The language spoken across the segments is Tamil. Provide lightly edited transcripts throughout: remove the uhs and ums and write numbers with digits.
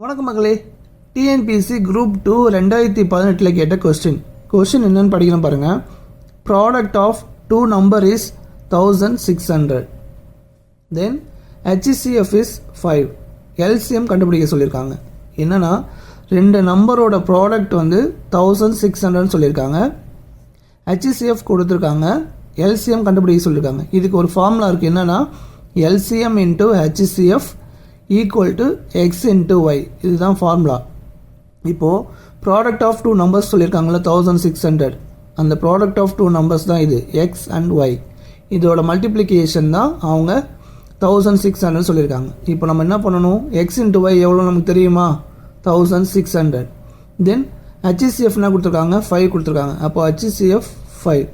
வணக்கம் மகளே. டிஎன்பிஎஸ்சி குரூப் 2 2018 கேட்ட கொஸ்டின் என்னன்னு படிக்கிறோம் பாருங்கள். Product of two number is 1600. Then HCF is 5. LCM கண்டுபிடிக்க சொல்லியிருக்காங்க. என்னென்னா ரெண்டு நம்பரோட ப்ராடக்ட் வந்து 1600 சொல்லியிருக்காங்க. HCF கொடுத்துருக்காங்க. LCM கண்டுபிடிக்க சொல்லியிருக்காங்க. இதுக்கு ஒரு ஃபார்முலா இருக்குது. என்னென்னா LCM into HCF equal to x into y. இதுதான் ஃபார்முலா. இப்போது ப்ராடக்ட் ஆஃப் டூ நம்பர்ஸ் சொல்லியிருக்காங்களா 1600. அந்த ப்ராடக்ட் ஆஃப் டூ நம்பர்ஸ் தான் இது எக்ஸ் அண்ட் ஒய். இதோட மல்டிப்ளிகேஷன் தான் அவங்க 1600 சொல்லியிருக்காங்க. இப்போ நம்ம என்ன பண்ணணும், எக்ஸ் இன்ட்டு ஒய் எவ்வளோ நமக்கு தெரியுமா, 1600. தென் HCF என்ன கொடுத்துருக்காங்க, 5 கொடுத்துருக்காங்க. அப்போ HCF 5.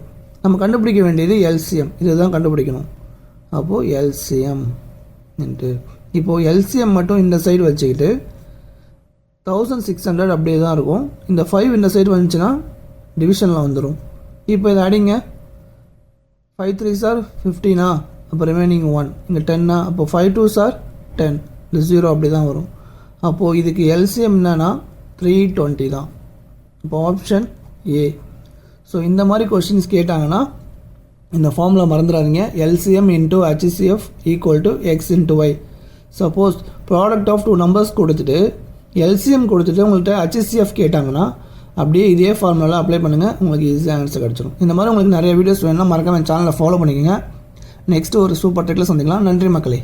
நம்ம கண்டுபிடிக்க வேண்டியது LCM. இதுதான் கண்டுபிடிக்கணும். அப்போது LCM இன்ட்டு இப்போது LCM மட்டும் இந்த சைடு வச்சுக்கிட்டு 1600 அப்படியே தான் இருக்கும். இந்த 5 இந்த சைடு வந்துச்சுன்னா டிவிஷனில் வந்துடும். இப்போ இதை அடிங்க. 5 3s are 15. அப்போ ரிமைனிங் 1. இங்கே 10. அப்போ 5 2s are 10. இந்த 0 அப்படி தான் வரும். அப்போது இதுக்கு LCM என்னன்னா 320 தான். இப்போ ஆப்ஷன் A. ஸோ இந்த மாதிரி கொஸ்டின்ஸ் கேட்டாங்கன்னா இந்த ஃபார்முலா மறந்துடாதீங்க. LCM into HCF equal to x into y. Suppose product of two numbers கொடுத்துட்டு LCM கொடுத்துட்டு உங்கள்கிட்ட HCF கேட்டாங்கன்னா அப்படியே இதே ஃபார்முலாவில் அப்ளை பண்ணுங்கள். உங்களுக்கு ஈஸியாக ஆன்சர் கிடச்சிடும். இந்த மாதிரி உங்களுக்கு நிறைய வீடியோஸ் வேணும்னா மறக்காம சேனலை ஃபாலோ பண்ணிக்கோங்க. நெக்ஸ்ட்டு ஒரு சூப்பர் டெக்கில் சந்திக்கலாம். நன்றி மக்களே.